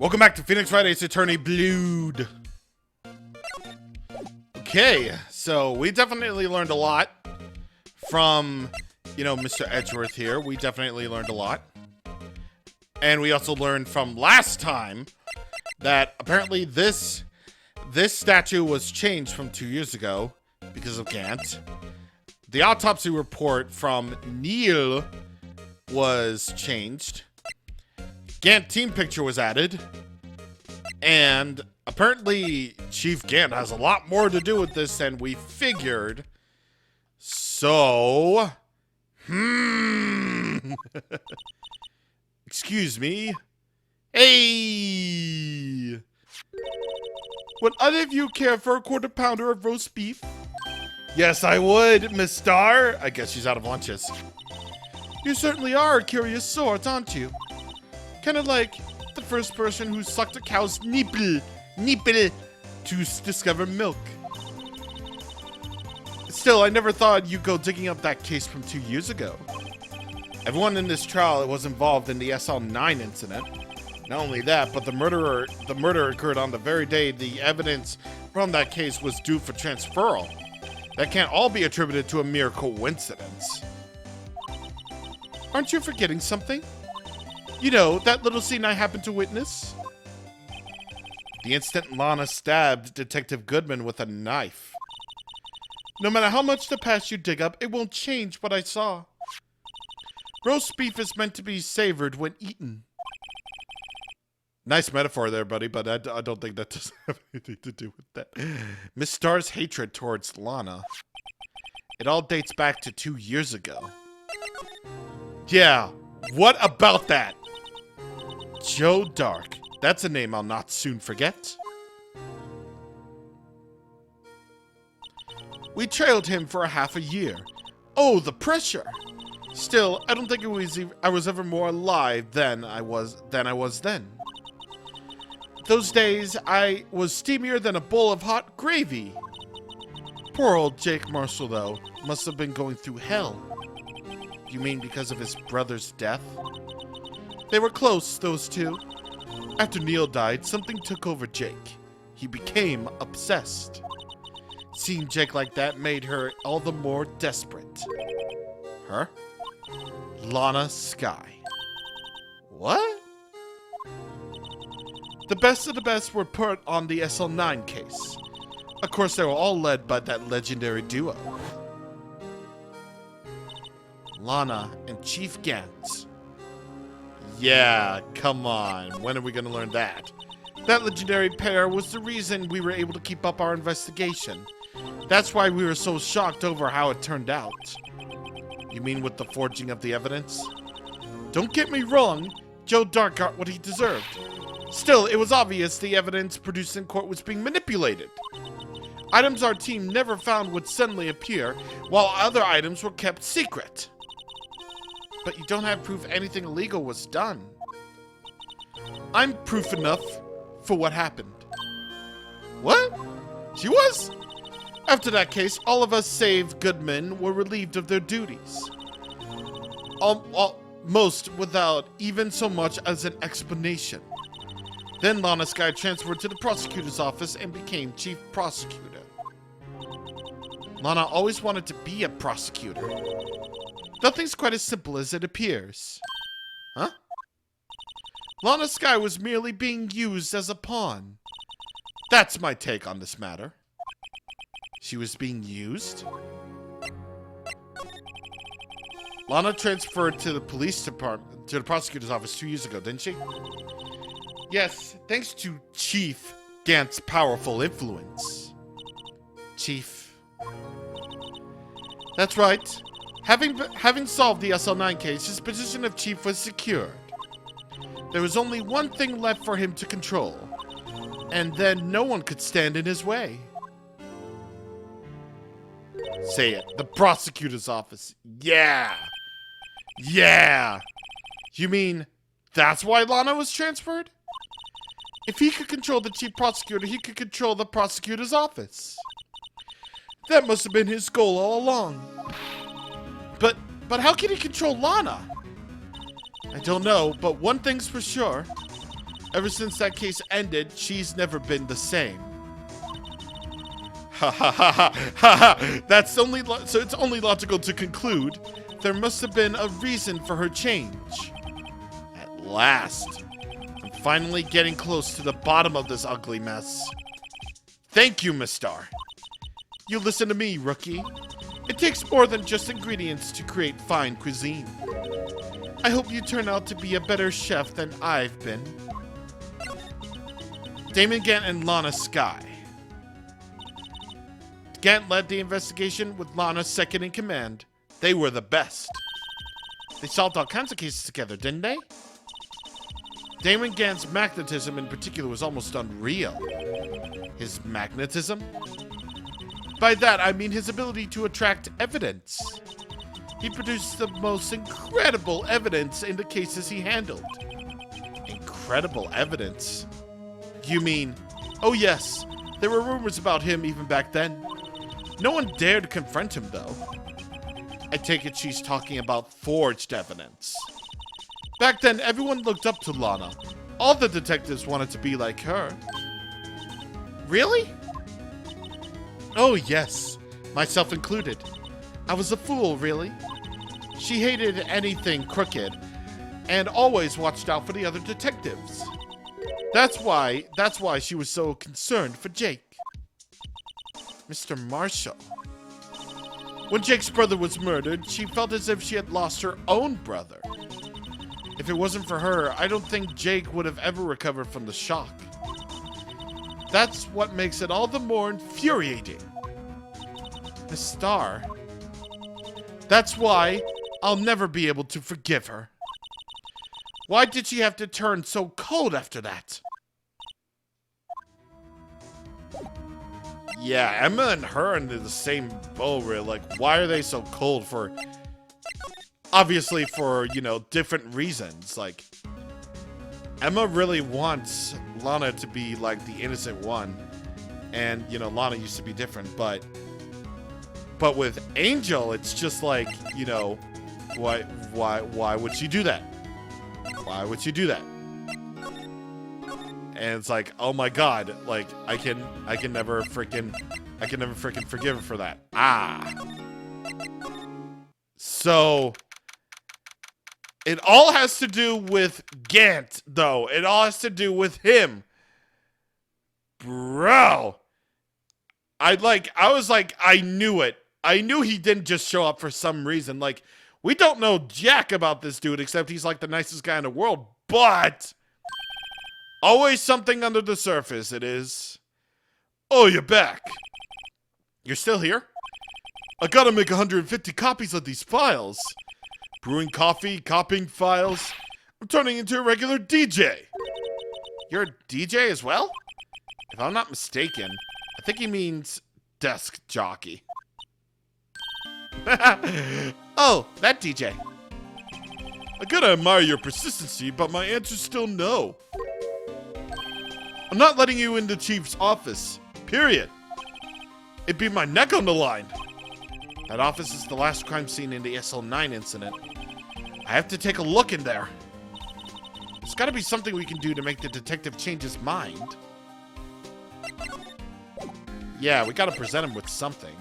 Welcome back to Phoenix Wright Ace Attorney Blood. Okay, so we definitely learned a lot from, Mr. Edgeworth here. We definitely learned a lot. And we also learned from last time that apparently this statue was changed from 2 years ago because of Gant. The autopsy report from Neil was changed. Gant team picture was added. And apparently Chief Gant has a lot more to do with this than we figured. So, excuse me. Hey! Would either of you care for a quarter pounder of roast beef? Yes, I would, Miss Star. I guess she's out of lunches. You certainly are a curious sort, aren't you? Kind of like the first person who sucked a cow's nipple to discover milk. Still, I never thought you'd go digging up that case from 2 years ago. Everyone in this trial was involved in the SL9 incident. Not only that, but the murder occurred on the very day the evidence from that case was due for transferal. That can't all be attributed to a mere coincidence. Aren't you forgetting something? You know, that little scene I happened to witness? The instant Lana stabbed Detective Goodman with a knife. No matter how much the past you dig up, it won't change what I saw. Roast beef is meant to be savored when eaten. Nice metaphor there, buddy, but I don't think that does have anything to do with that. Miss Star's hatred towards Lana. It all dates back to 2 years ago. Yeah, what about that? Joe Dark. That's a name I'll not soon forget. We trailed him for half a year. Oh, the pressure. Still, I don't think I was ever more alive than I was then. Those days, I was steamier than a bowl of hot gravy. Poor old Jake Marshall, though, must have been going through hell. You mean because of his brother's death? They were close, those two. After Neil died, something took over Jake. He became obsessed. Seeing Jake like that made her all the more desperate. Her? Lana Skye. What? The best of the best were put on the SL9 case. Of course, they were all led by that legendary duo. Lana and Chief Gant. Yeah, come on. When are we going to learn that? That legendary pair was the reason we were able to keep up our investigation. That's why we were so shocked over how it turned out. You mean with the forging of the evidence? Don't get me wrong, Joe Dark got what he deserved. Still, it was obvious the evidence produced in court was being manipulated. Items our team never found would suddenly appear, while other items were kept secret. But you don't have proof anything illegal was done. I'm proof enough for what happened. What? She was? After that case, all of us save Goodman were relieved of their duties. Most without even so much as an explanation. Then Lana Skye transferred to the prosecutor's office and became chief prosecutor. Lana always wanted to be a prosecutor. Nothing's quite as simple as it appears. Huh? Lana Skye was merely being used as a pawn. That's my take on this matter. She was being used? Lana transferred to the police department, to the prosecutor's office 2 years ago, didn't she? Yes, thanks to Chief Gant's powerful influence. Chief. That's right. Having solved the SL9 case, his position of chief was secured. There was only one thing left for him to control, and then no one could stand in his way. Say it. The prosecutor's office. Yeah. Yeah. You mean that's why Lana was transferred? If he could control the chief prosecutor, he could control the prosecutor's office. That must have been his goal all along. But how can he control Lana? I don't know, but one thing's for sure. Ever since that case ended, she's never been the same. Ha ha ha ha ha ha! That's only so it's only logical to conclude there must have been a reason for her change. At last, I'm finally getting close to the bottom of this ugly mess. Thank you, Miss Star. You listen to me, rookie. It takes more than just ingredients to create fine cuisine. I hope you turn out to be a better chef than I've been. Damon Gant and Lana Skye. Gant led the investigation with Lana second in command. They were the best. They solved all kinds of cases together, didn't they? Damon Gant's magnetism in particular was almost unreal. His magnetism? By that, I mean his ability to attract evidence. He produced the most incredible evidence in the cases he handled. Incredible evidence? You mean... Oh yes, there were rumors about him even back then. No one dared confront him, though. I take it she's talking about forged evidence. Back then, everyone looked up to Lana. All the detectives wanted to be like her. Really? Oh, yes. Myself included. I was a fool, really. She hated anything crooked and always watched out for the other detectives. That's why she was so concerned for Jake. Mr. Marshall. When Jake's brother was murdered, she felt as if she had lost her own brother. If it wasn't for her, I don't think Jake would have ever recovered from the shock. That's what makes it all the more infuriating. Miss Star. That's why I'll never be able to forgive her. Why did she have to turn so cold after that? Yeah, Emma and her are in the same boat, really. Like, why are they so cold for... Obviously for, you know, different reasons. Like, Emma really wants Lana to be, like, the innocent one. And, you know, Lana used to be different, but with Angel, it's just like, you know, why would she do that? Why would she do that? And it's like, oh my god, like, I can never freaking forgive her for that. Ah. So, it all has to do with Gant, though. It all has to do with him. Bro. I was like, I knew it. I knew he didn't just show up for some reason. Like, we don't know jack about this dude, except he's like the nicest guy in the world. But always something under the surface, it is. Oh, you're back. You're still here? I gotta make 150 copies of these files. Brewing coffee, copying files. I'm turning into a regular DJ. You're a DJ as well? If I'm not mistaken, I think he means desk jockey. Oh, that DJ. I gotta admire your persistency, but my answer's still no. I'm not letting you in the chief's office. Period. It'd be my neck on the line. That office is the last crime scene in the SL9 incident. I have to take a look in there. There's gotta be something we can do to make the detective change his mind. Yeah, we gotta present him with something.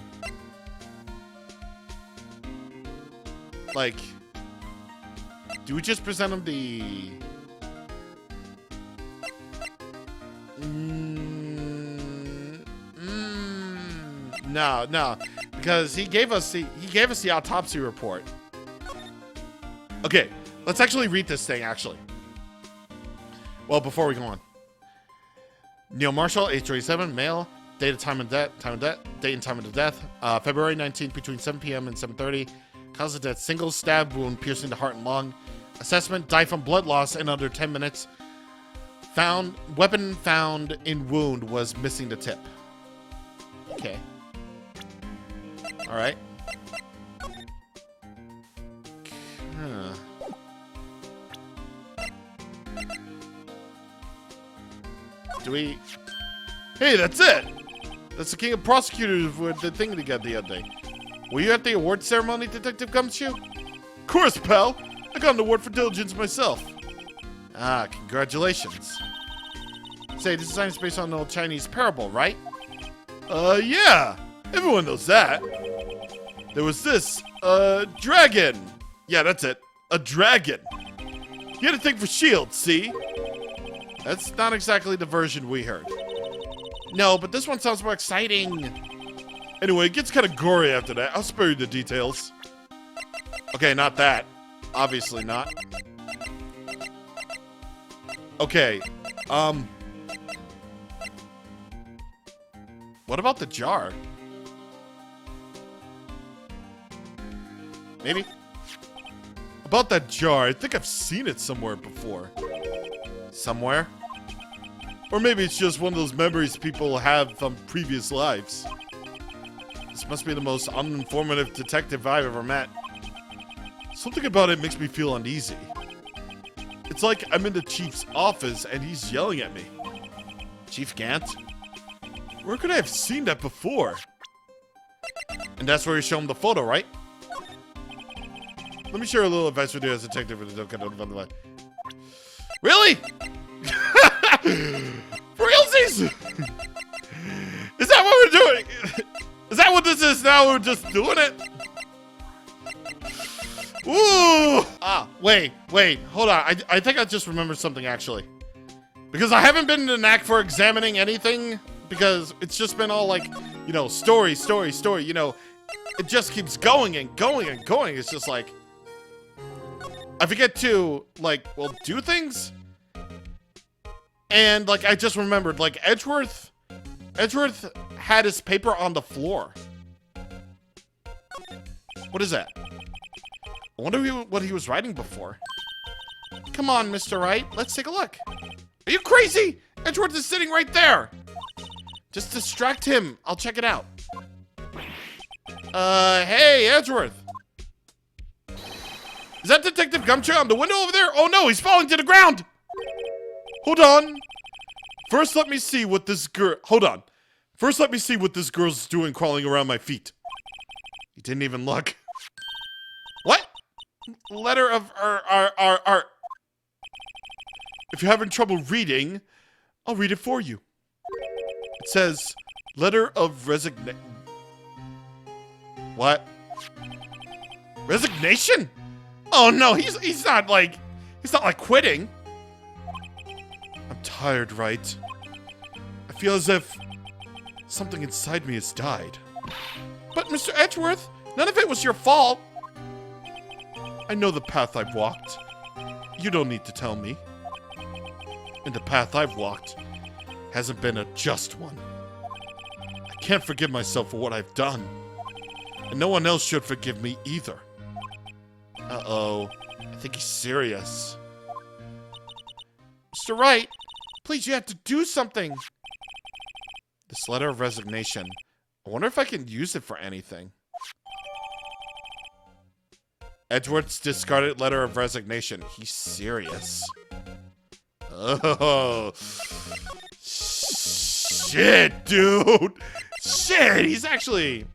Like, do we just present him the... No, because he gave us the autopsy report. Okay, let's actually read this thing, actually. Well, before we go on. Neil Marshall, age 37, male, date and time of death, date and time of the death, February 19th between 7 p.m. and 7:30. Cause of death, single stab wound piercing the heart and lung. Assessment, died from blood loss in under 10 minutes. Weapon found in wound was missing the tip. Okay. Alright. Huh. Do we... Hey, that's it! That's the king of prosecutors with the thing together the other day. Were you at the award ceremony, Detective Gumshoe? Of course, pal! I got an award for diligence myself. Ah, congratulations. Say, this design is based on an old Chinese parable, right? Yeah. Everyone knows that. There was this, dragon. Yeah, that's it. A dragon. You had a thing for shields, see? That's not exactly the version we heard. No, but this one sounds more exciting. Anyway, it gets kind of gory after that. I'll spare you the details. Okay, not that. Obviously not. Okay, what about the jar? Maybe? About that jar, I think I've seen it somewhere before. Somewhere? Or maybe it's just one of those memories people have from previous lives. This must be the most uninformative detective I've ever met. Something about it makes me feel uneasy. It's like I'm in the chief's office and he's yelling at me. Chief Gant? Where could I have seen that before? And that's where you show him the photo, right? Let me share a little advice with you as a detective. Really? For realsies? Is that what we're doing? Is that what this is now? We're just doing it? Ooh! Ah, wait, hold on. I think I just remembered something, actually. Because I haven't been in the knack for examining anything, because it's just been all like, you know, story, you know. It just keeps going and going and going. It's just like, I forget to, like, well, do things. And, like, I just remembered, like, Edgeworth had his paper on the floor. What is that? I wonder what he was writing before. Come on, Mr. Wright. Let's take a look. Are you crazy? Edgeworth is sitting right there. Just distract him. I'll check it out. Hey, Edgeworth. Is that Detective Gumshoe on the window over there? Oh no, he's falling to the ground. Hold on. First, let me see what this girl... Hold on. First, let me see what this girl's doing crawling around my feet. He didn't even look. What? Letter of... If you're having trouble reading, I'll read it for you. It says, letter of resignation. What? Resignation? Oh no, he's not like quitting. I'm tired, Wright. I feel as if something inside me has died. But Mr. Edgeworth, none of it was your fault. I know the path I've walked. You don't need to tell me. And the path I've walked hasn't been a just one. I can't forgive myself for what I've done. And no one else should forgive me either. Uh-oh. I think he's serious. Mr. Wright, please, you have to do something. This letter of resignation. I wonder if I can use it for anything. Edgeworth's discarded letter of resignation. He's serious. Oh. Shit, dude. Shit, he's actually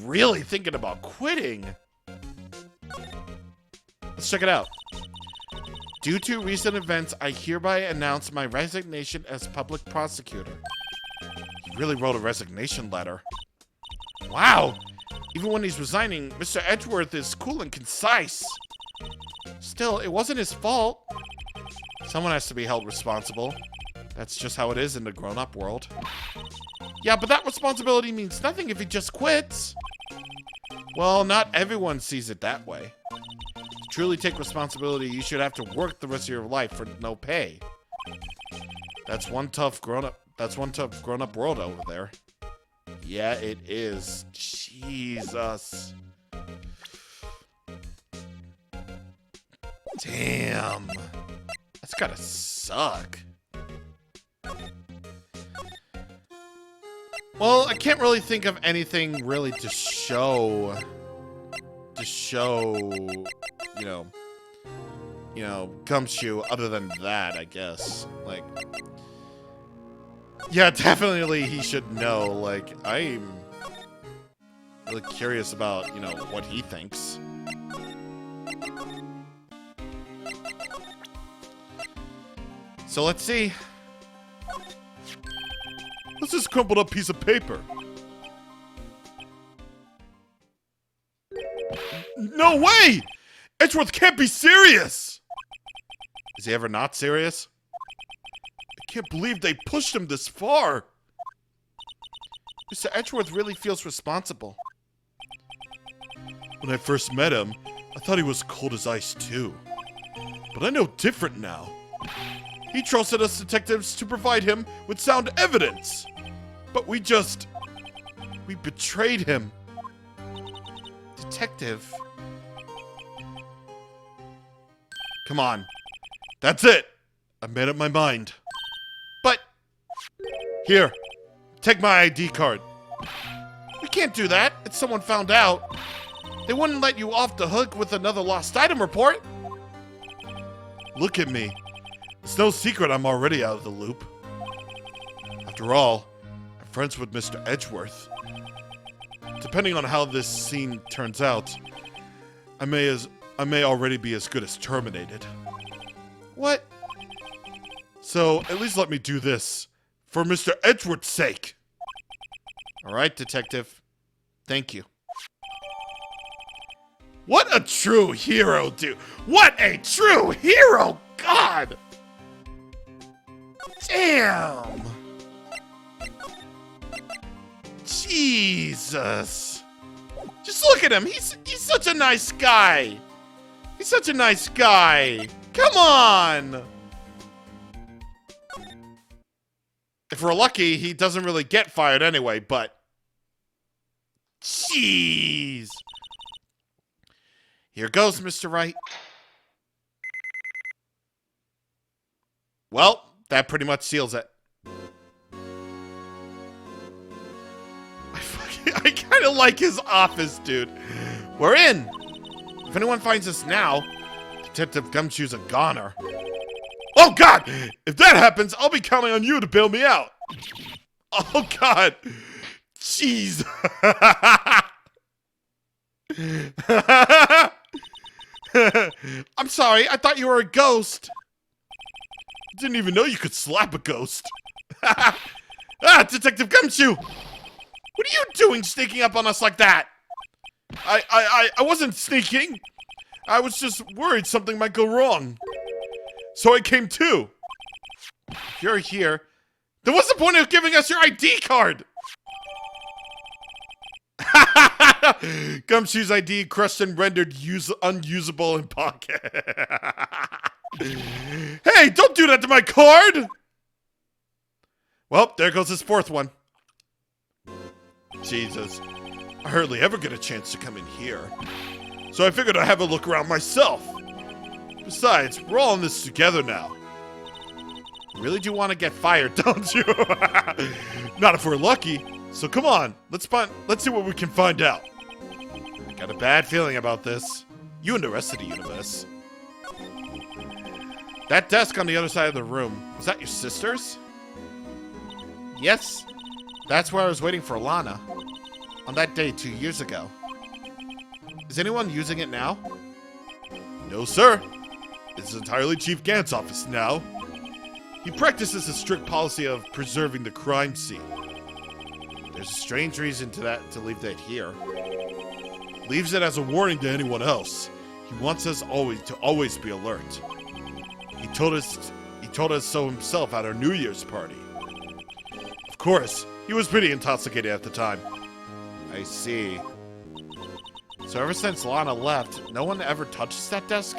really thinking about quitting. Let's check it out. Due to recent events, I hereby announce my resignation as public prosecutor. He really wrote a resignation letter. Wow. Even when he's resigning, Mr. Edgeworth is cool and concise. Still, it wasn't his fault. Someone has to be held responsible. That's just how it is in the grown-up world. Yeah, but that responsibility means nothing if he just quits. Well, not everyone sees it that way. To truly take responsibility, you should have to work the rest of your life for no pay. That's one tough grown-up world over there. Yeah, it is. Jesus. Damn. That's gotta suck. Well, I can't really think of anything really to show, you know, Gumshoe other than that, I guess. Like, yeah, definitely he should know. Like, I'm really curious about, you know, what he thinks. So let's see. What's this crumpled up piece of paper? No way! Edgeworth can't be serious! Is he ever not serious? I can't believe they pushed him this far. Mr. Edgeworth really feels responsible. When I first met him, I thought he was cold as ice too. But I know different now. He trusted us detectives to provide him with sound evidence. But we betrayed him. Detective. Come on. That's it. I made up my mind. But, here, take my ID card. We can't do that. If someone found out, they wouldn't let you off the hook with another lost item report. Look at me. It's no secret I'm already out of the loop. After all, I'm friends with Mr. Edgeworth. Depending on how this scene turns out, I may already be as good as terminated. What? So, at least let me do this. For Mr. Edgeworth's sake. Alright, detective. Thank you. What a true hero, dude. What a true hero! God! Damn! Jesus! Just look at him. He's such a nice guy. He's such a nice guy. Come on! If we're lucky, he doesn't really get fired anyway, but... Jeez! Here goes, Mr. Wright. Well, that pretty much seals it. I kind of like his office, dude. We're in. If anyone finds us now, Detective Gumshoe's a goner. Oh, God! If that happens, I'll be counting on you to bail me out. Oh, God. Jeez. I'm sorry. I thought you were a ghost. Didn't even know you could slap a ghost. Detective Gumshoe! What are you doing sneaking up on us like that? I wasn't sneaking. I was just worried something might go wrong. So I came too. If you're here, then what's the point of giving us your ID card? Gumshoe's ID crushed and rendered unusable in pocket. Hey, don't do that to my card! Well, there goes his fourth one. Jesus. I hardly ever get a chance to come in here. So I figured I'd have a look around myself. Besides, we're all in this together now. You really do want to get fired, don't you? Not if we're lucky. So come on, let's see what we can find out. I got a bad feeling about this. You and the rest of the universe. That desk on the other side of the room, was that your sister's? Yes. That's where I was waiting for Lana. On that day 2 years ago. Is anyone using it now? No, sir. It's entirely Chief Gant's office now. He practices a strict policy of preserving the crime scene. There's a strange reason to leave that here. Leaves it as a warning to anyone else. He wants us to always be alert. He told us so himself at our New Year's party. Of course, he was pretty intoxicated at the time. I see. So ever since Lana left, no one ever touches that desk?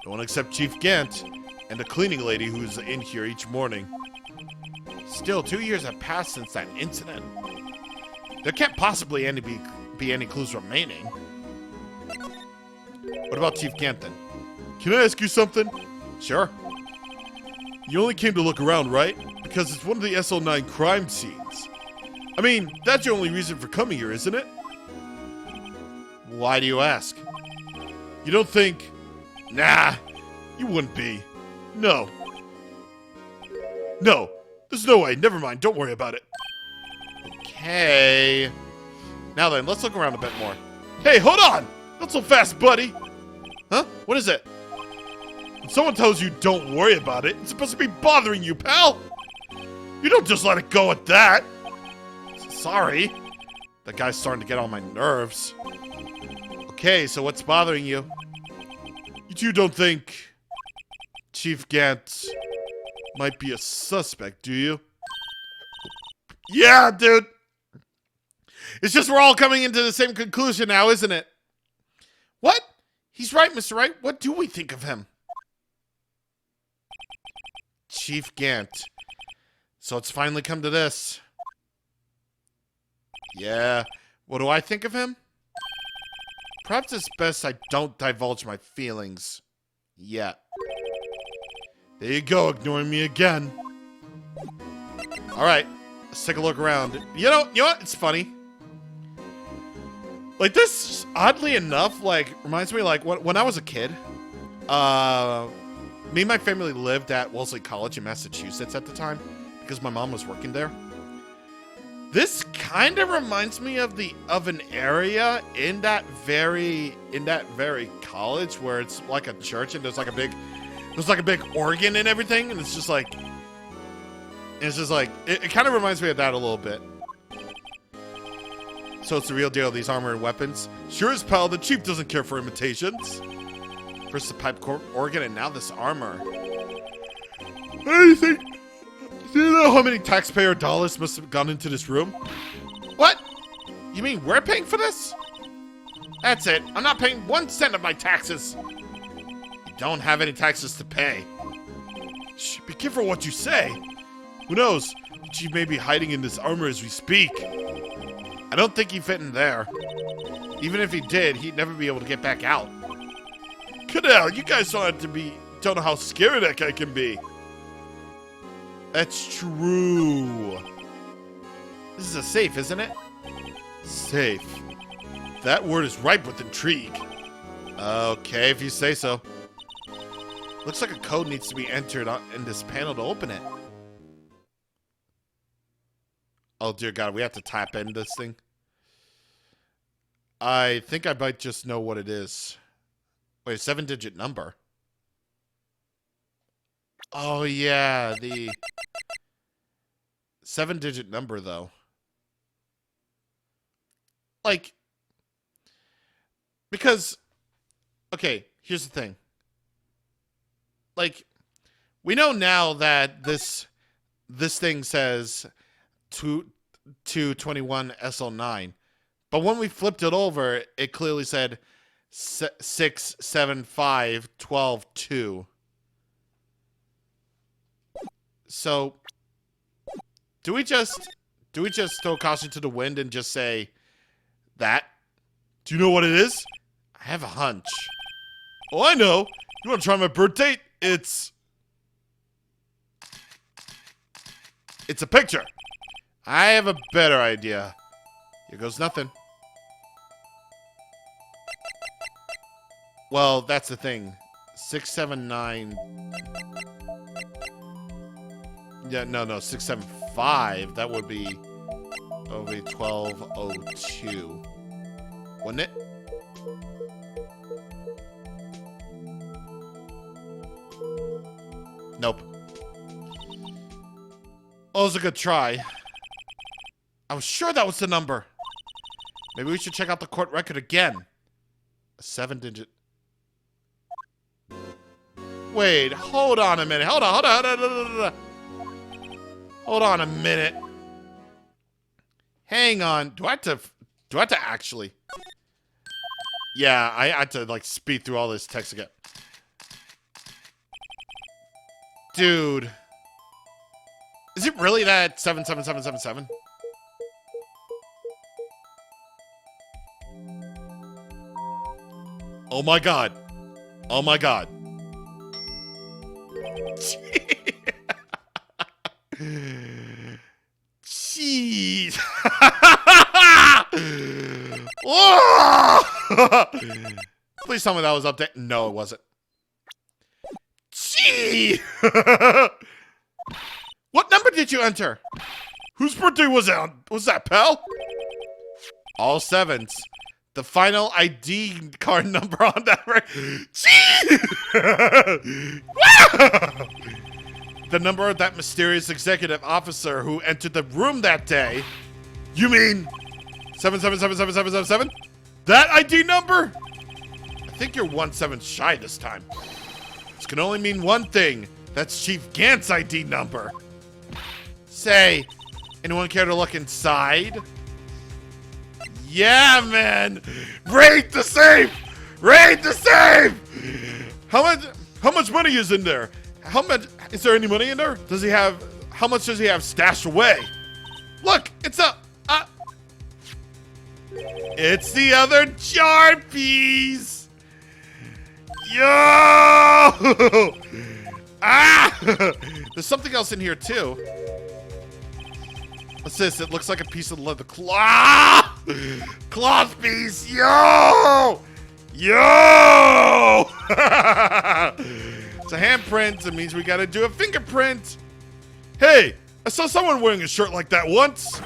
No one except Chief Gant and the cleaning lady who's in here each morning. Still, 2 years have passed since that incident. There can't possibly be any clues remaining. What about Chief Gant then? Can I ask you something? Sure. You only came to look around, right? Because it's one of the SO9 crime scenes. I mean, that's your only reason for coming here, isn't it? Why do you ask? You don't think... Nah, you wouldn't be. No. No, there's no way. Never mind, don't worry about it. Okay. Now then, let's look around a bit more. Hey, hold on! Not so fast, buddy! Huh? What is it? When someone tells you don't worry about it, it's supposed to be bothering you, pal! You don't just let it go at that. Sorry. That guy's starting to get on my nerves. Okay, so what's bothering you? You two don't think Chief Gant might be a suspect, do you? Yeah, dude. It's just we're all coming into the same conclusion now, isn't it? What? He's right, Mr. Wright. What do we think of him? Chief Gant. So it's finally come to this. Yeah. What do I think of him? Perhaps it's best I don't divulge my feelings yet. There you go, ignoring me again. Alright, let's take a look around. You know what? It's funny. Like, this, oddly enough, like, reminds me, like, when I was a kid, me and my family lived at Wellesley College in Massachusetts at the time, because my mom was working there. This kind of reminds me of an area in that very college where it's like a church and there's like a big organ and everything, and it's just like it kind of reminds me of that a little bit. So it's the real deal, these armor and weapons. Sure as pal, the chief doesn't care for imitations. First the pipe organ and now this armor. Anything? Do you know how many taxpayer dollars must have gone into this room? What? You mean we're paying for this? That's it. I'm not paying 1 cent of my taxes. You don't have any taxes to pay. Shh, be careful what you say. Who knows? The chief may be hiding in this armor as we speak. I don't think he fit in there. Even if he did, he'd never be able to get back out. Cadell, you guys don't know how scary that guy can be. That's true. This is a safe, isn't it? Safe. That word is ripe with intrigue. Okay, if you say so. Looks like a code needs to be entered in this panel to open it. Oh dear God, we have to tap into this thing. I think I might just know what it is. Wait, a 7-digit number. Oh yeah, the 7-digit number though. Like, because, okay, here's the thing. Like, we know now that this thing says 221 SL9, but when we flipped it over, it clearly said 675 12 2. So, do we just throw caution to the wind and just say that? Do you know what it is? I have a hunch. Oh, I know. You want to try my birth date? It's a picture. I have a better idea. Here goes nothing. Well, that's the thing. 679. Yeah, no, 675. That would be 1202. Wouldn't it? Nope. Oh, it was a good try. I was sure that was the number. Maybe we should check out the court record again. A 7-digit. Wait, hold on a minute. Hold on. Hold on a minute. Hang on. Do I have to actually? Yeah, I had to like speed through all this text again. Dude. Is it really that 77777? Oh my God. Oh my God. Jeez. Please tell me that was updated. No, it wasn't. Gee. What number did you enter? Whose birthday was that? Was that, pal? All 7s. The final ID card number on that record. Gee! the number of that mysterious executive officer who entered the room that day. You mean 77777777? That ID number? I think you're 17 shy this time. This can only mean one thing. That's Chief Gant's ID number. Say, anyone care to look inside? Yeah, man! Raid the safe! Raid the safe! How much money is in there? How much is there any money in there? Does he have how much does he have stashed away? Look, it's it's the other jar piece! Yo! Ah! There's something else in here too. What's this? It looks like a piece of leather cloth. Cloth piece. Yo! Yo! It's a handprint. It means we gotta do a fingerprint. Hey, I saw someone wearing a shirt like that once.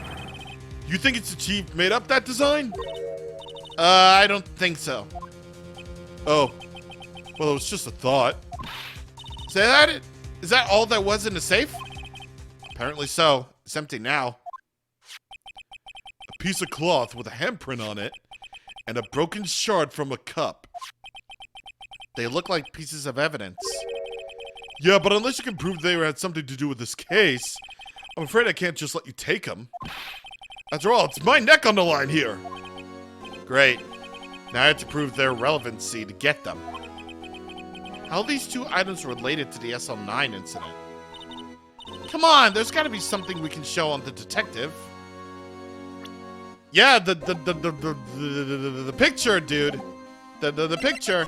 You think it's the chief made up that design? I don't think so. Oh, well, it was just a thought. Is that all that was in the safe? Apparently so. It's empty now. A piece of cloth with a handprint on it and a broken shard from a cup. They look like pieces of evidence. Yeah, but unless you can prove they had something to do with this case, I'm afraid I can't just let you take them. After all, it's my neck on the line here. Great. Now I have to prove their relevancy to get them. How are these two items related to the SL9 incident? Come on, there's got to be something we can show on the detective. Yeah, the picture, dude. The picture.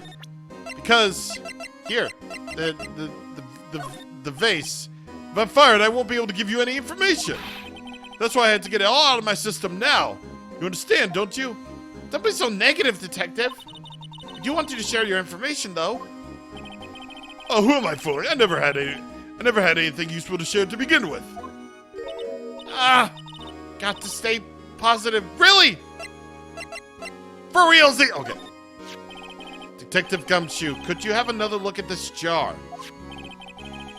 Because here, the vase. If I'm fired, I won't be able to give you any information. That's why I had to get it all out of my system now. You understand, don't you? Don't be so negative, detective. I do want you to share your information, though. Oh, who am I fooling? I never had anything useful to share to begin with. Ah, got to stay positive. Really? For realsy? Okay. Detective Gumshoe, could you have another look at this jar?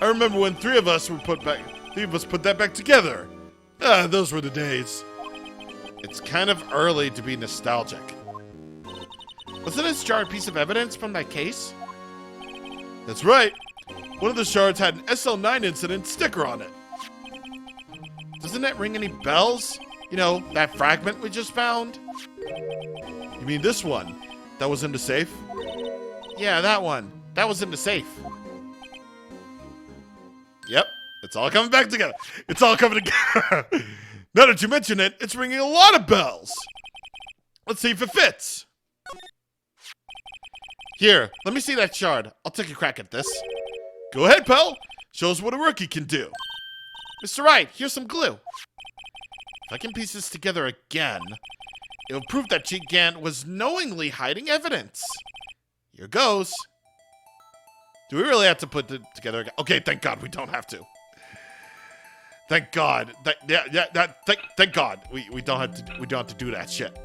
I remember when three of us put that back together. Ah, those were the days. It's kind of early to be nostalgic. Wasn't this jar a piece of evidence from that case? That's right. One of the shards had an SL9 incident sticker on it. Doesn't that ring any bells? You know, that fragment we just found? You mean this one? That was in the safe? Yeah, that one. That was in the safe. Yep. It's all coming back together. It's all coming together. Now that you mention it, it's ringing a lot of bells. Let's see if it fits. Here, let me see that shard. I'll take a crack at this. Go ahead, pal. Show us what a rookie can do. Mr. Wright, here's some glue. If I can piece this together again, it'll prove that Chief Gant was knowingly hiding evidence. Here goes. Do we really have to put it together again? Okay, thank God we don't have to. Thank God. Thank God. We don't have to do that shit.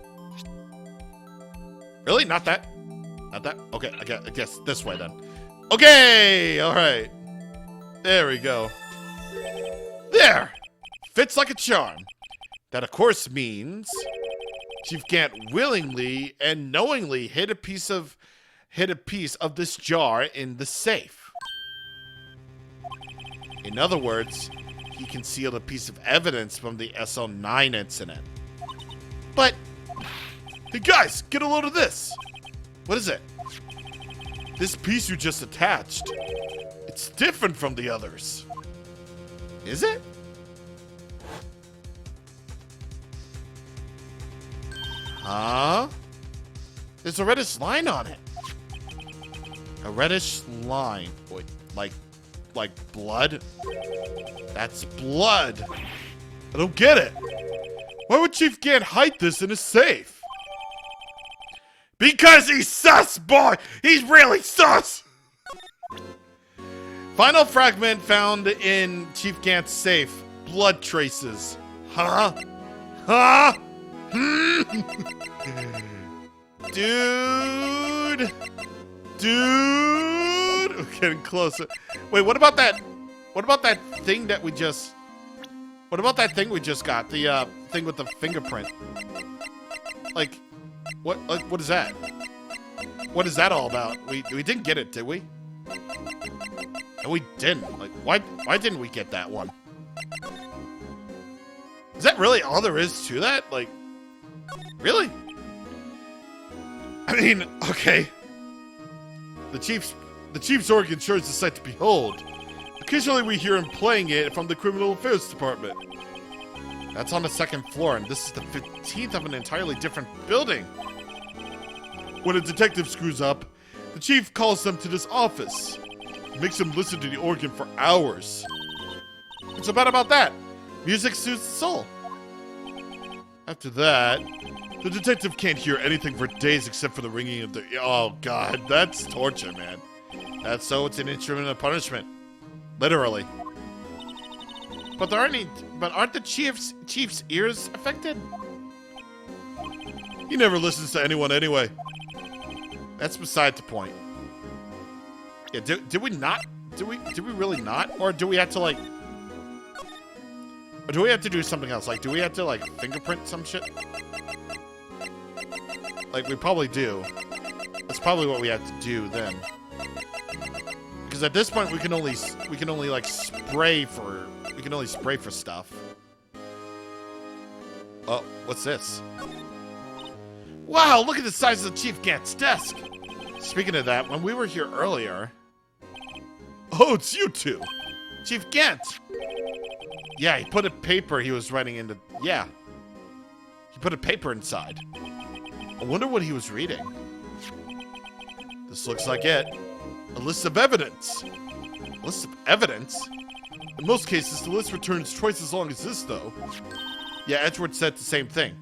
Really? Not that? Not that? Okay, I guess this way then. Okay, all right. There we go. There. Fits like a charm. That of course means Chief Gant willingly and knowingly hid a piece of this jar in the safe. In other words, he concealed a piece of evidence from the SL9 incident. But, hey guys, get a load of this. What is it? This piece you just attached. It's different from the others. Is it? Huh? There's a reddish line on it. A reddish line. Wait, like blood? That's blood. I don't get it. Why would Chief Gant hide this in a safe? Because he's sus, boy! He's really sus! Final fragment found in Chief Gant's safe. Blood traces. Huh? Huh? Dude! We're getting closer. Wait, what about that? What about that thing that we just... What about that thing we just got? The, thing with the fingerprint. Like, what is that? What is that all about? We didn't get it, did we? No, we didn't. Like, why didn't we get that one? Is that really all there is to that? Like, really? I mean, okay. The chief's organ sure is a sight to behold. Occasionally we hear him playing it from the criminal affairs department. That's on the 2nd floor, and this is the 15th of an entirely different building. When a detective screws up, the chief calls them to this office. Makes them listen to the organ for hours. What's so bad about that? Music soothes the soul. After that, the detective can't hear anything for days except for the ringing of the... Oh, God, that's torture, man. That's so it's an instrument of punishment. Literally. But aren't the chief's ears affected? He never listens to anyone anyway. That's beside the point. Yeah, did we not? Did we really not? Or do we have to like... Or do we have to do something else? Like, do we have to like fingerprint some shit? Like, we probably do. That's probably what we have to do then. Because at this point we can only like spray for... We can only spray for stuff. Oh, what's this? Wow, look at the size of the Chief Gant's desk. Speaking of that, when we were here earlier... Oh, it's you two. Chief Gant. Yeah, he put a paper he was writing into... Yeah. He put a paper inside. I wonder what he was reading. This looks like it. A list of evidence. A list of evidence? In most cases, the list returns twice as long as this, though. Yeah, Edgeworth said the same thing.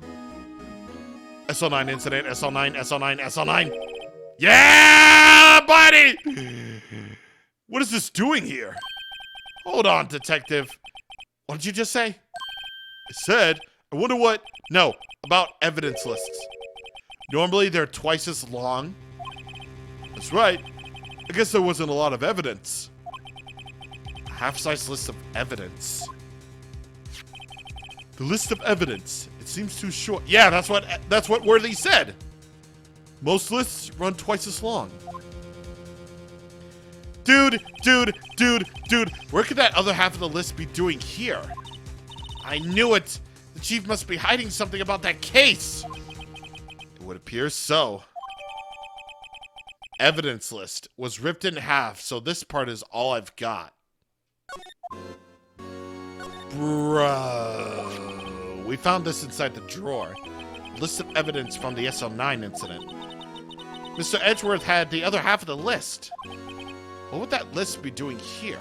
SL9 incident, SL9, SL9, SL9. Yeah, buddy! What is this doing here? Hold on, detective. What did you just say? I said, I wonder what... No, about evidence lists. Normally, they're twice as long. That's right. I guess there wasn't a lot of evidence. Half-size list of evidence. The list of evidence. It seems too short. Yeah, that's what Worthy said. Most lists run twice as long. Dude. Where could that other half of the list be doing here? I knew it. The chief must be hiding something about that case. It would appear so. Evidence list was ripped in half, so this part is all I've got. Bro. We found this inside the drawer. List of evidence from the SL9 incident. Mr. Edgeworth had the other half of the list. What would that list be doing here?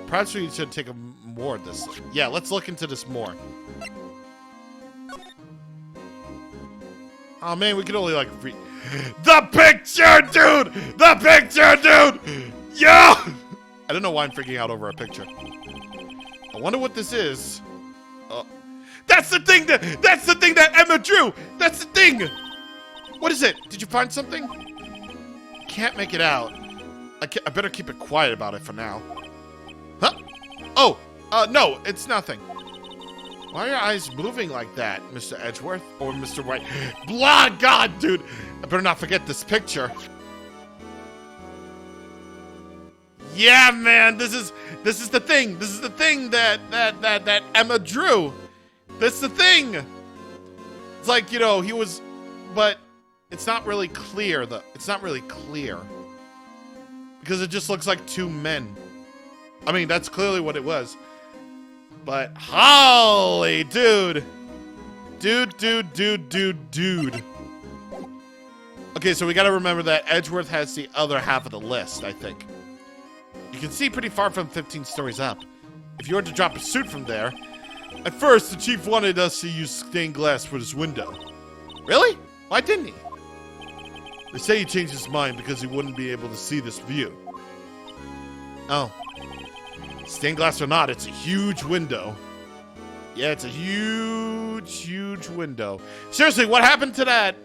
Perhaps we should take more of this. Yeah, let's look into this more. Oh man, we can only like read. The picture, dude! The picture, dude! Yo! I don't know why I'm freaking out over a picture. I wonder what this is. That's the thing that Emma drew! That's the thing! What is it? Did you find something? Can't make it out. I better keep it quiet about it for now. Huh? Oh, no, it's nothing. Why are your eyes moving like that, Mr. Edgeworth? Or Mr. Wright? Blah, God, dude! I better not forget this picture. Yeah, man, this is the thing. This is the thing that Emma drew. That's the thing. It's like, you know, he was, but it's not really clear. It's not really clear. Because it just looks like two men. I mean, that's clearly what it was. But holy dude. Dude. Okay, so we gotta remember that Edgeworth has the other half of the list, I think. You can see pretty far from 15 stories up. If you were to drop a suit from there... At first, the chief wanted us to use stained glass for this window. Really? Why didn't he? They say he changed his mind because he wouldn't be able to see this view. Oh. Stained glass or not, it's a huge window. Yeah, it's a huge window. Seriously, what happened to that?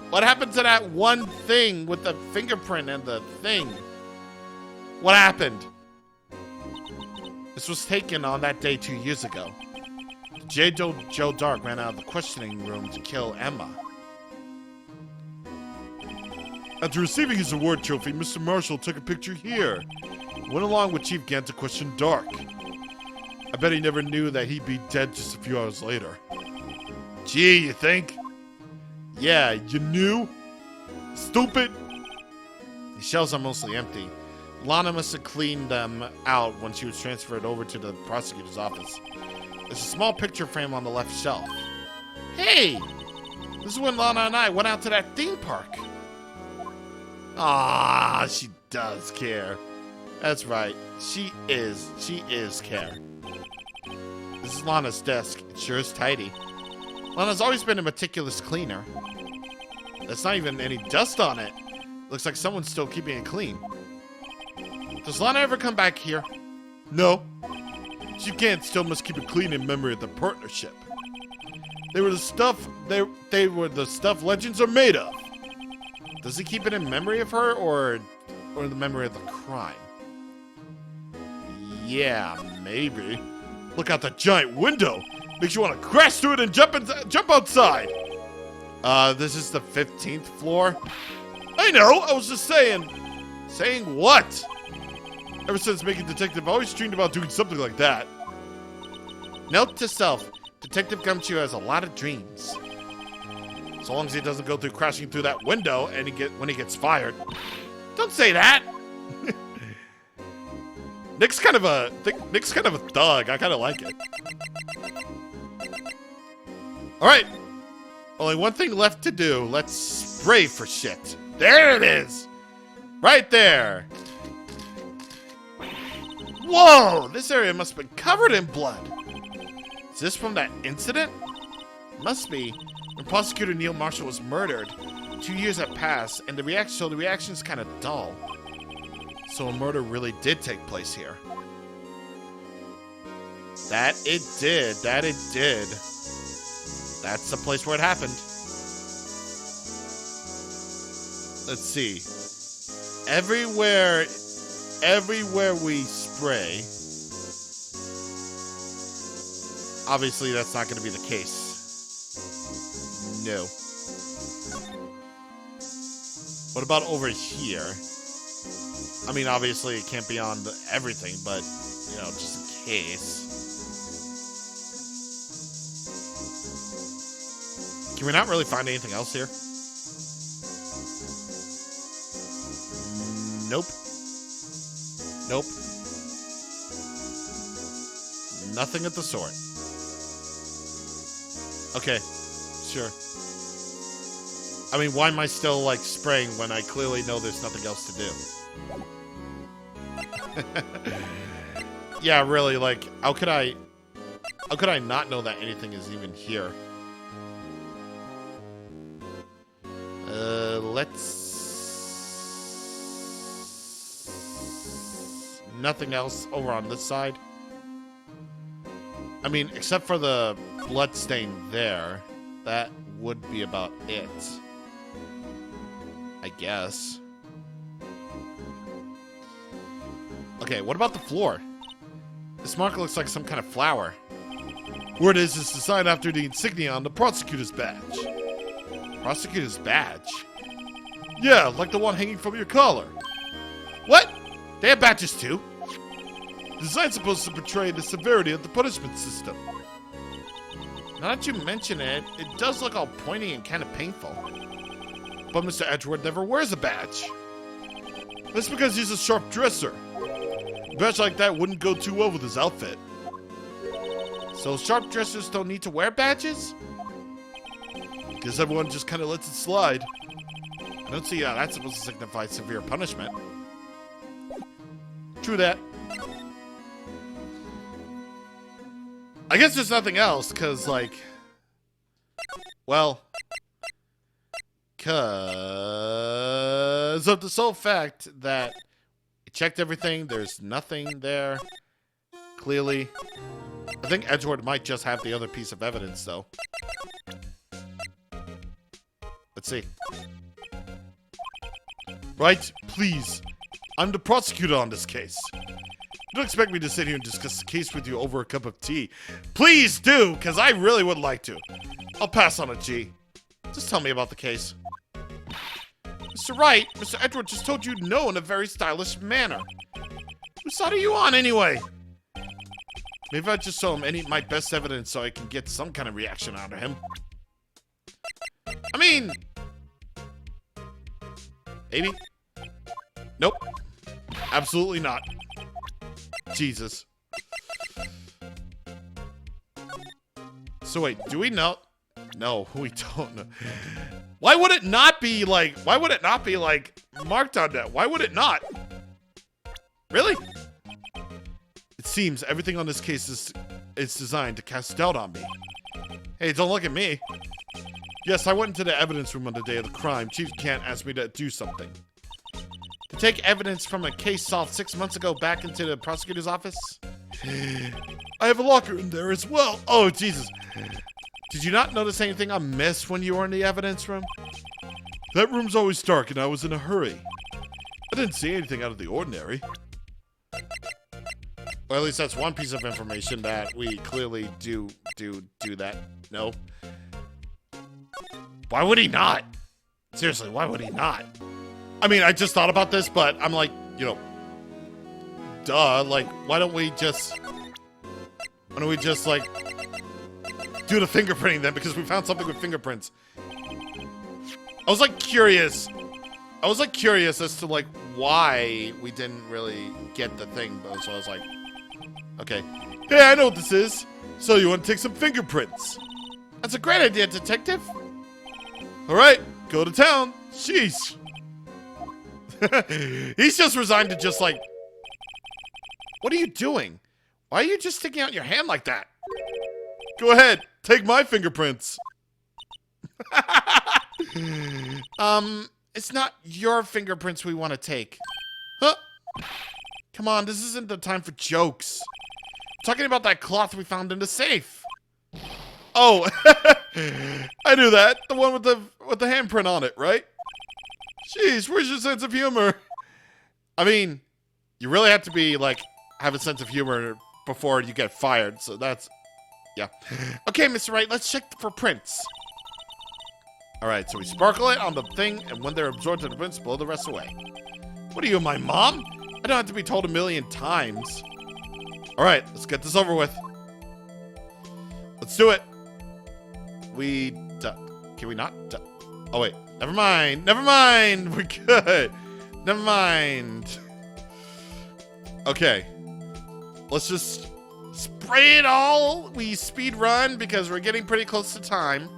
What happened to that one thing with the fingerprint and the thing? What happened? This was taken on that day 2 years ago. J. Joe Dark ran out of the questioning room to kill Emma. After receiving his award trophy, Mr. Marshall took a picture here. Went along with Chief Gant to question Dark. I bet he never knew that he'd be dead just a few hours later. Gee, you think? Yeah, you knew? Stupid! The shells are mostly empty. Lana must have cleaned them out when she was transferred over to the prosecutor's office. There's a small picture frame on the left shelf. Hey! This is when Lana and I went out to that theme park. Ah, she does care. That's right. She is care. This is Lana's desk. It sure is tidy. Lana's always been a meticulous cleaner. There's not even any dust on it. Looks like someone's still keeping it clean. Does Lana ever come back here? No. She can't. Still must keep it clean in memory of the partnership. They were the stuff. They were the stuff legends are made of. Does he keep it in memory of her, or the memory of the crime? Yeah, maybe. Look out the giant window. Makes you want to crash through it and jump outside. This is the 15th floor. I know. I was just saying. Saying what? Ever since making detective, I've always dreamed about doing something like that. Note to self: Detective Gumshoe has a lot of dreams. So long as he doesn't go through crashing through that window and when he gets fired. Don't say that. Nick's kind of a thug. I kind of like it. All right. Only one thing left to do. Let's spray for shit. There it is. Right there. Whoa, this area must have been covered in blood. Is this from that incident? Must be. When Prosecutor Neil Marshall was murdered, 2 years had passed, and the reaction's kind of dull. So a murder really did take place here. That it did. That's the place where it happened. Let's see. Everywhere we spray, obviously that's not going to be the case. No. What about over here? I mean, obviously it can't be on everything, but, you know, just in case. Can we not really find anything else here? Nope. Nope. Nothing of the sort. Okay, sure. I mean, why am I still, like, spraying when I clearly know there's nothing else to do? Yeah, really, like, how could I not know that anything is even here? Nothing else over on this side? I mean, except for the blood stain there, that would be about it. I guess. Okay, what about the floor? This mark looks like some kind of flower. Word is it's designed after the insignia on the prosecutor's badge. Prosecutor's badge? Yeah, like the one hanging from your collar. What? They have badges too? The design's supposed to portray the severity of the punishment system. Now that you mention it, it does look all pointy and kind of painful. But Mr. Edgeworth never wears a badge. That's because he's a sharp dresser. A badge like that wouldn't go too well with his outfit. So sharp dressers don't need to wear badges? Because everyone just kind of lets it slide. I don't see how that's supposed to signify severe punishment. True that. I guess there's nothing else, because, like... Well... Because of the sole fact that I checked everything, there's nothing there. Clearly. I think Edgeworth might just have the other piece of evidence, though. Let's see. Right, please. I'm the prosecutor on this case. Don't expect me to sit here and discuss the case with you over a cup of tea. Please do, because I really would like to. I'll pass on it, G. Just tell me about the case. Mr. Wright, Mr. Edward just told you no in a very stylish manner. Whose side are you on, anyway? Maybe I just show him my best evidence so I can get some kind of reaction out of him. I mean... maybe? Nope. Absolutely not. Jesus. So wait, do we know? No, we don't know. Why would it not be like marked on that? Why would it not? Really? It seems everything on this case is designed to cast doubt on me. Hey, don't look at me. Yes, I went into the evidence room on the day of the crime. Chief Gant asked me to do something. To take evidence from a case solved 6 months ago back into the prosecutor's office? I have a locker in there as well. Oh, Jesus. Did you not notice anything amiss when you were in the evidence room? That room's always dark and I was in a hurry. I didn't see anything out of the ordinary. Well, at least that's one piece of information that we clearly do that. No. Why would he not? Seriously, why would he not? I mean, I just thought about this, but I'm like, you know, duh, like, why don't we just, like, do the fingerprinting then, because we found something with fingerprints. I was, like, curious as to, like, why we didn't really get the thing, but so I was like, okay. Hey, I know what this is. So you want to take some fingerprints? That's a great idea, detective. All right, go to town. Sheesh. He's just resigned to just like... What are you doing? Why are you just sticking out your hand like that? Go ahead, take my fingerprints. It's not your fingerprints we want to take. Huh? Come on, this isn't the time for jokes. I'm talking about that cloth we found in the safe. Oh, I knew that. The one with the handprint on it, right? Jeez, where's your sense of humor? I mean, you really have to be, like, have a sense of humor before you get fired, so that's... yeah. Okay, Mr. Wright, let's check for prints. Alright, so we sparkle it on the thing, and when they're absorbed to the prints, blow the rest away. What are you, my mom? I don't have to be told 1,000,000 times. Alright, let's get this over with. Let's do it. Can we not? Oh, wait. Never mind. Never mind. We're good. Never mind. Okay. Let's just spray it all. We speed run because we're getting pretty close to time.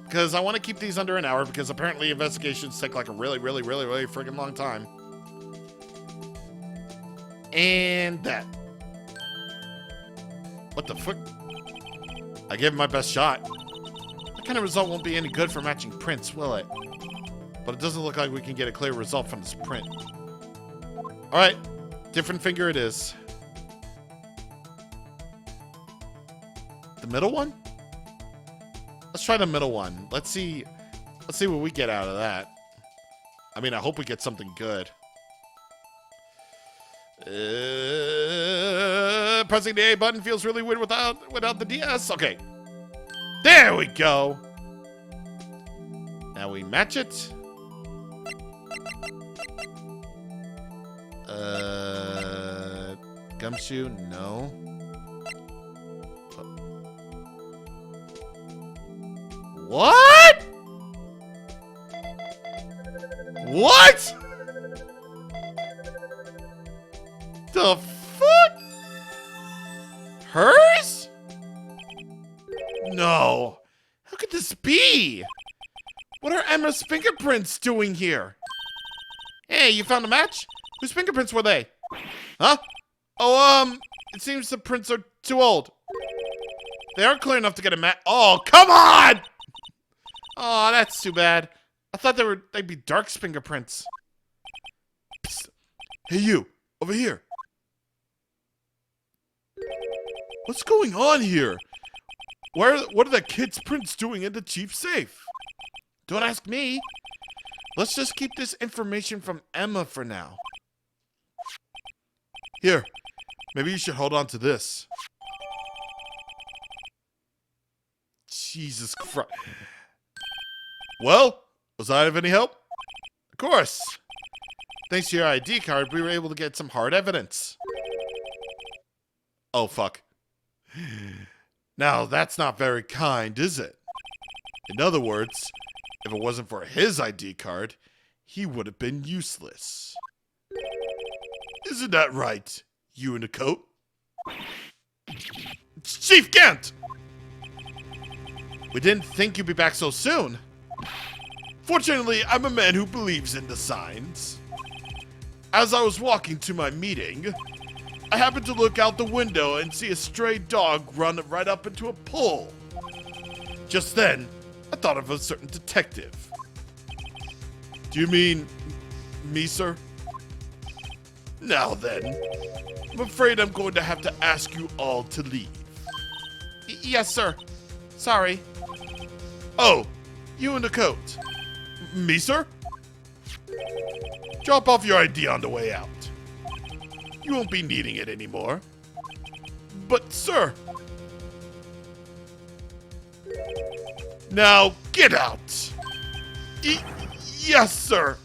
Because I want to keep these under an hour because apparently investigations take like a really freaking long time. And that. What the fuck? I gave it my best shot. That kind of result won't be any good for matching prints, will it? But it doesn't look like we can get a clear result from this print. Alright, different finger it is. The middle one? Let's try the middle one. Let's see what we get out of that. I mean, I hope we get something good. Pressing the A button feels really weird without the DS. Okay. There we go. Now we match it. Gumshoe, no. What? What? The fuck? Hers? No. How could this be? What are Emma's fingerprints doing here? Hey, you found a match? Whose fingerprints were they? Huh? Oh, it seems the prints are too old. They aren't clear enough to get a match. Oh, come on! Oh, that's too bad. I thought they'd be Dark's fingerprints. Psst. Hey, you. Over here. What's going on here? What are the kids' prints doing in the chief's safe? Don't ask me. Let's just keep this information from Emma for now. Here. Maybe you should hold on to this. Jesus Christ. Well, was I of any help? Of course. Thanks to your ID card, we were able to get some hard evidence. Oh, fuck. Now, that's not very kind, is it? In other words, if it wasn't for his ID card, he would have been useless. Isn't that right, you in a coat? It's Chief Gant! We didn't think you'd be back so soon. Fortunately, I'm a man who believes in the signs. As I was walking to my meeting, I happened to look out the window and see a stray dog run right up into a pool. Just then, I thought of a certain detective. Do you mean me, sir? Now then, I'm afraid I'm going to have to ask you all to leave. Yes, sir. Sorry. Oh, you in the coat. Me, sir? Drop off your ID on the way out. You won't be needing it anymore. But, sir... Now, get out! Yes, sir!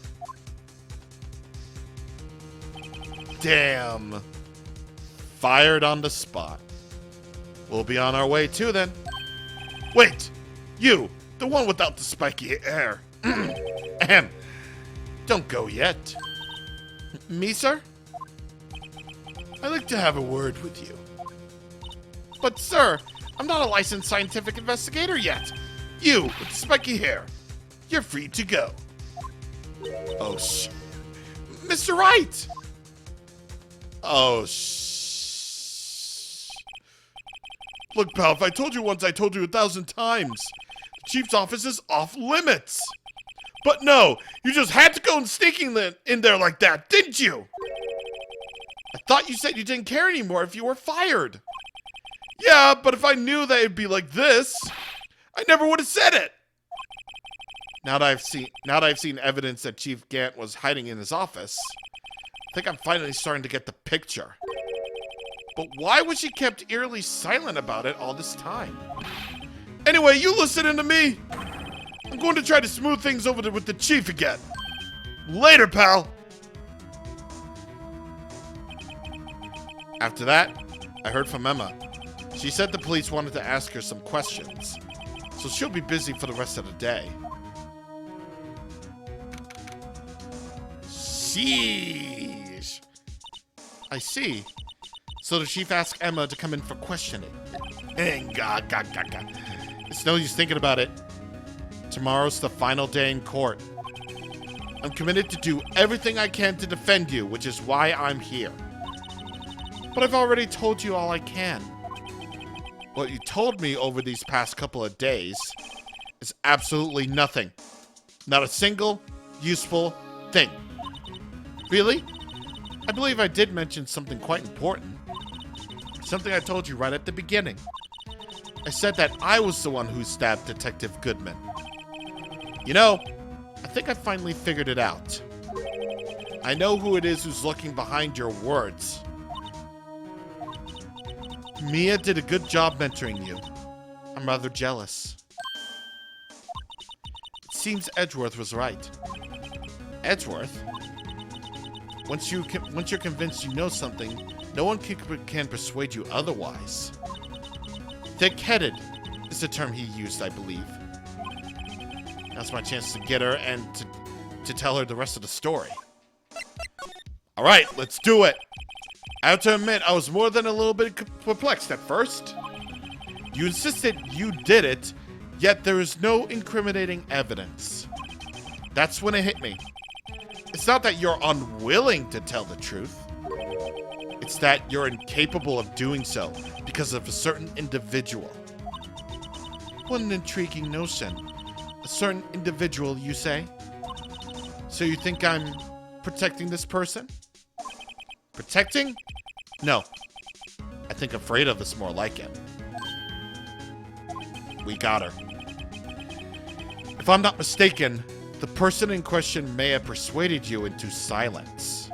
Damn. Fired on the spot. We'll be on our way too, then. Wait! You! The one without the spiky hair. Ahem. Don't go yet. Me, sir? I'd like to have a word with you. But, sir, I'm not a licensed scientific investigator yet. You, with the spiky hair, you're free to go. Oh, Mr. Wright! Oh, Look, pal, if I told you once, I told you 1,000 times. The chief's office is off limits. But no, you just had to go and sneaking in there like that, didn't you? I thought you said you didn't care anymore if you were fired. Yeah, but if I knew that it'd be like this, I never would have said it. Now that I've seen evidence that Chief Gant was hiding in his office, I think I'm finally starting to get the picture. But why was she kept eerily silent about it all this time? Anyway, you listen to me. I'm going to try to smooth things over with the chief again. Later, pal. After that, I heard from Emma. She said the police wanted to ask her some questions, so she'll be busy for the rest of the day. Sheesh. I see. So the chief asked Emma to come in for questioning. It's no use thinking about it. Tomorrow's the final day in court. I'm committed to do everything I can to defend you, which is why I'm here. But I've already told you all I can. What you told me over these past couple of days is absolutely nothing. Not a single useful thing. Really? I believe I did mention something quite important. Something I told you right at the beginning. I said that I was the one who stabbed Detective Goodman. You know, I think I finally figured it out. I know who it is who's looking behind your words. Mia did a good job mentoring you. I'm rather jealous. It seems Edgeworth was right. Edgeworth? Once you're convinced you know something, no one can persuade you otherwise. Thick-headed is the term he used, I believe. That's my chance to get her and to tell her the rest of the story. All right, let's do it. I have to admit, I was more than a little bit perplexed at first. You insisted you did it, yet there is no incriminating evidence. That's when it hit me. It's not that you're unwilling to tell the truth. It's that you're incapable of doing so because of a certain individual. What an intriguing notion. A certain individual, you say? So you think I'm protecting this person? Protecting? No. I think afraid of is more like it. We got her. If I'm not mistaken, the person in question may have persuaded you into silence.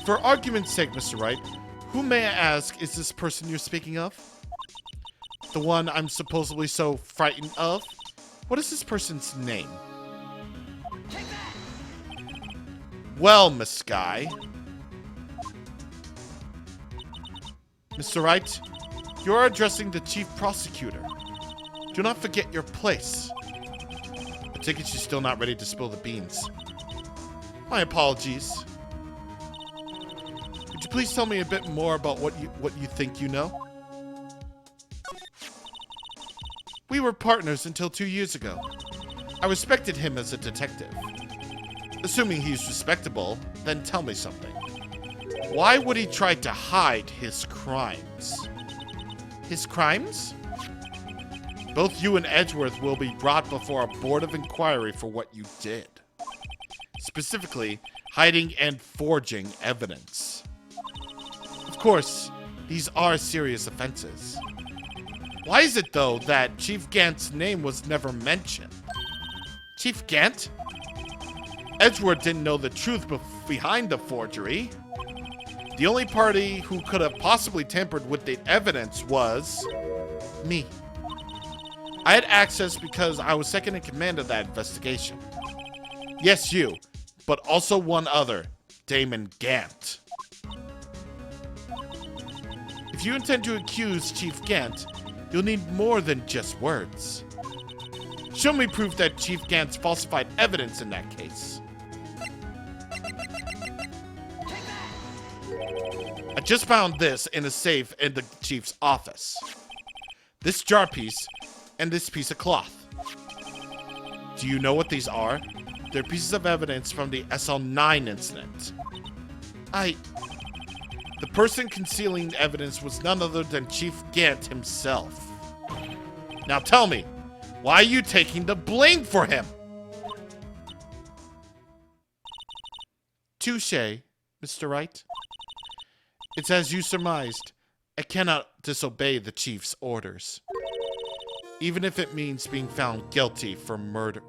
For argument's sake, Mr. Wright, who, may I ask, is this person you're speaking of? The one I'm supposedly so frightened of? What is this person's name? Well, Miss Sky. Mr. Wright, you are addressing the chief prosecutor. Do not forget your place. I take it she's still not ready to spill the beans. My apologies. Would you please tell me a bit more about what you think you know? We were partners until 2 years ago. I respected him as a detective. Assuming he's respectable, then tell me something. Why would he try to hide his crimes? His crimes? Both you and Edgeworth will be brought before a board of inquiry for what you did. Specifically, hiding and forging evidence. Of course, these are serious offenses. Why is it, though, that Chief Gant's name was never mentioned? Chief Gant? Edgeworth didn't know the truth behind the forgery. The only party who could have possibly tampered with the evidence was me. I had access because I was second in command of that investigation. Yes, you, but also one other, Damon Gant. If you intend to accuse Chief Gant, you'll need more than just words. Show me proof that Chief Gant's falsified evidence in that case. I just found this in a safe in the chief's office. This jar piece and this piece of cloth. Do you know what these are? They're pieces of evidence from the SL9 incident. The person concealing the evidence was none other than Chief Gant himself. Now tell me, why are you taking the blame for him? Touché, Mr. Wright. It's as you surmised. I cannot disobey the chief's orders. Even if it means being found guilty for murder.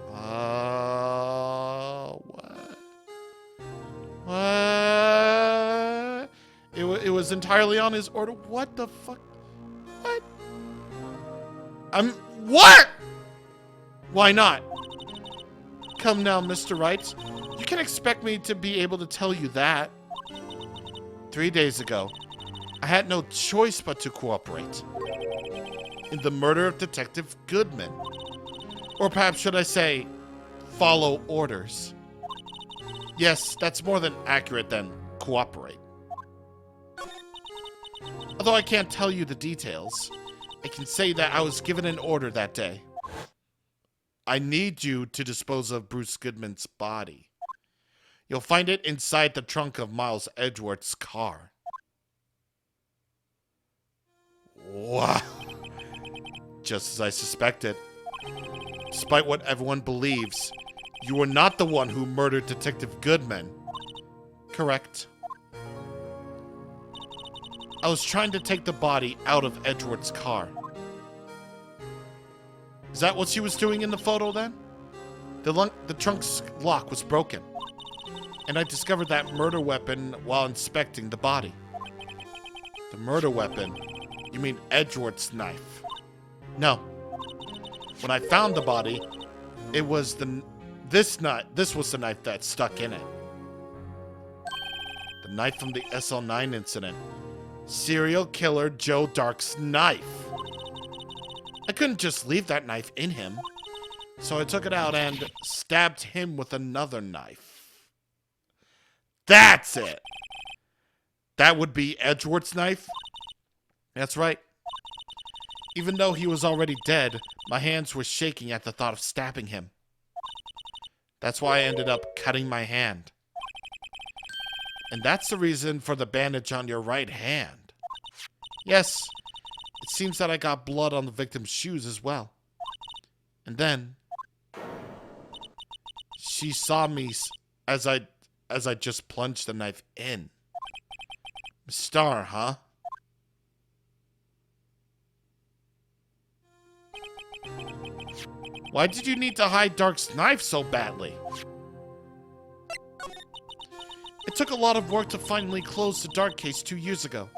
What? What? It was entirely on his order. What the fuck? What? What? Why not? Come now, Mr. Wright. You can expect me to be able to tell you that. 3 days ago, I had no choice but to cooperate in the murder of Detective Goodman. Or perhaps should I say, follow orders. Yes, that's more than accurate than cooperate. Although I can't tell you the details, I can say that I was given an order that day. I need you to dispose of Bruce Goodman's body. You'll find it inside the trunk of Miles Edgeworth's car. Wow. Just as I suspected. Despite what everyone believes, you were not the one who murdered Detective Goodman. Correct. I was trying to take the body out of Edgeworth's car. Is that what she was doing in the photo then? The trunk's lock was broken. And I discovered that murder weapon while inspecting the body. The murder weapon? You mean Edgeworth's knife? No. When I found the body, it was this was the knife that stuck in it. The knife from the SL9 incident. Serial killer Joe Dark's knife. I couldn't just leave that knife in him, so I took it out and stabbed him with another knife. That's it! That would be Edgeworth's knife? That's right. Even though he was already dead, my hands were shaking at the thought of stabbing him. That's why I ended up cutting my hand. And that's the reason for the bandage on your right hand. Yes, it seems that I got blood on the victim's shoes as well. And then she saw me as I just plunged the knife in. Star, huh? Why did you need to hide Dark's knife so badly? It took a lot of work to finally close the Dark case 2 years ago.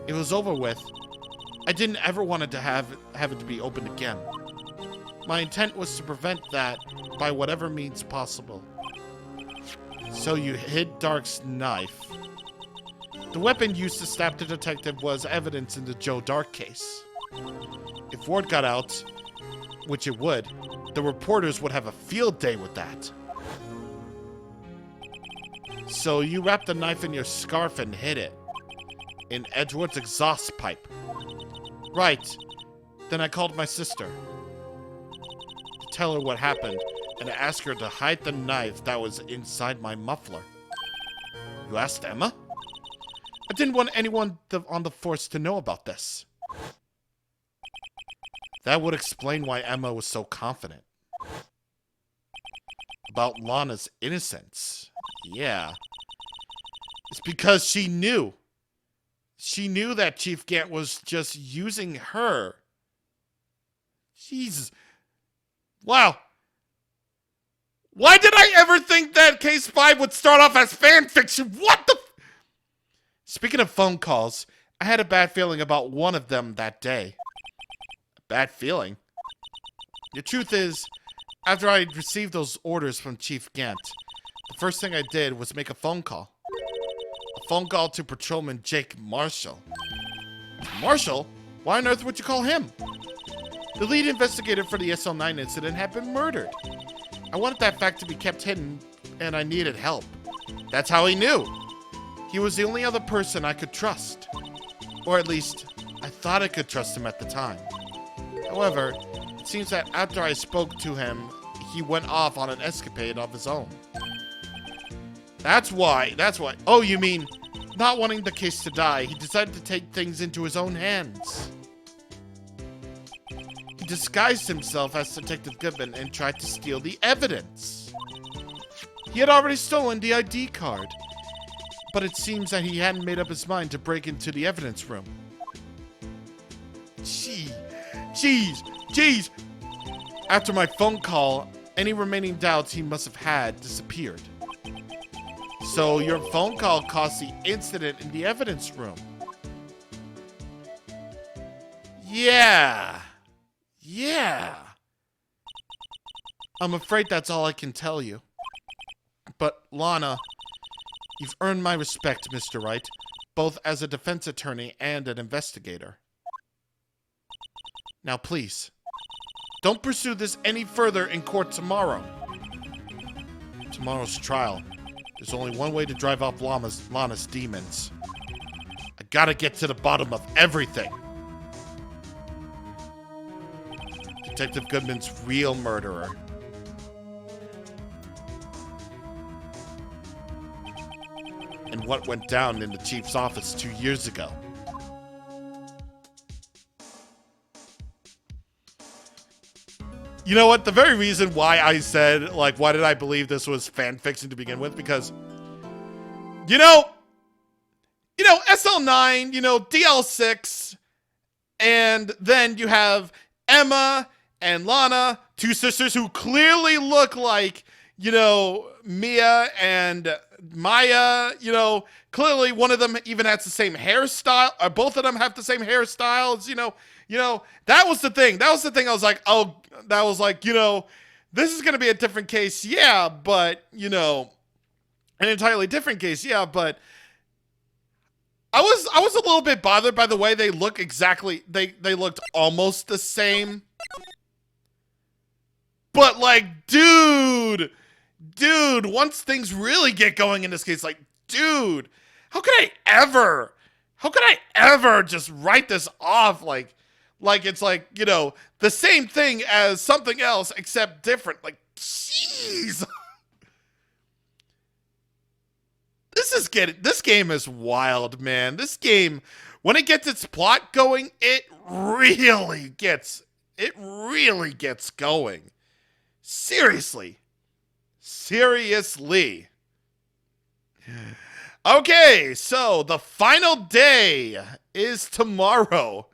It was over with. I didn't ever want to have it to be opened again. My intent was to prevent that by whatever means possible. So you hid Dark's knife. The weapon used to stab the detective was evidence in the Joe Dark case. If word got out, which it would, the reporters would have a field day with that. So you wrapped the knife in your scarf and hid it in Edward's exhaust pipe. Right. Then I called my sister to tell her what happened and to ask her to hide the knife that was inside my muffler. You asked Emma? I didn't want anyone on the force to know about this. That would explain why Emma was so confident. About Lana's innocence. Yeah. It's because she knew. She knew that Chief Gant was just using her. Jesus. Wow. Why did I ever think that Case 5 would start off as fan fiction? What the... Speaking of phone calls, I had a bad feeling about one of them that day. A bad feeling? The truth is, after I received those orders from Chief Gant, the first thing I did was make a phone call. A phone call to Patrolman Jake Marshall. Marshall? Why on earth would you call him? The lead investigator for the SL9 incident had been murdered. I wanted that fact to be kept hidden, and I needed help. That's how he knew. He was the only other person I could trust. Or at least, I thought I could trust him at the time. However, it seems that after I spoke to him, he went off on an escapade of his own. That's why. Oh, you mean, not wanting the case to die, he decided to take things into his own hands. He disguised himself as Detective Goodman and tried to steal the evidence. He had already stolen the ID card, but it seems that he hadn't made up his mind to break into the evidence room. Jeez. After my phone call, any remaining doubts he must have had disappeared. So your phone call caused the incident in the evidence room. Yeah. I'm afraid that's all I can tell you. But Lana, you've earned my respect, Mr. Wright, both as a defense attorney and an investigator. Now please, don't pursue this any further in court tomorrow. Tomorrow's trial. There's only one way to drive off Lana's demons. I gotta get to the bottom of everything. Detective Goodman's real murderer. And what went down in the chief's office 2 years ago. You know what? The very reason why I said, like, why did I believe this was fan fiction to begin with? Because, you know, SL9, DL6, and then you have Emma and Lana, two sisters who clearly look like, Mia and Maya, clearly one of them even has the same hairstyle, or both of them have the same hairstyles, that was the thing. I was like, oh, that was like, this is going to be a different case. Yeah, but, an entirely different case. Yeah, but I was a little bit bothered by the way they look exactly. They looked almost the same. But like, dude, once things really get going in this case, like, dude, how could I ever just write this off like it's like, the same thing as something else except different. Like, jeez. This game is wild, man. This game, when it gets its plot going, it really gets going. Seriously. Okay, so the final day is tomorrow.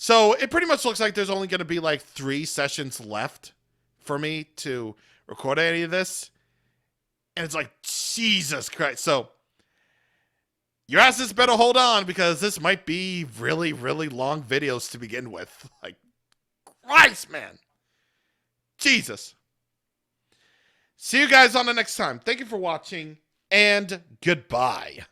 So it pretty much looks like there's only going to be like 3 sessions left for me to record any of this. And it's like, Jesus Christ. So, your asses better hold on because this might be really, really long videos to begin with. Like, Christ, man. Jesus. See you guys on the next time. Thank you for watching, and goodbye.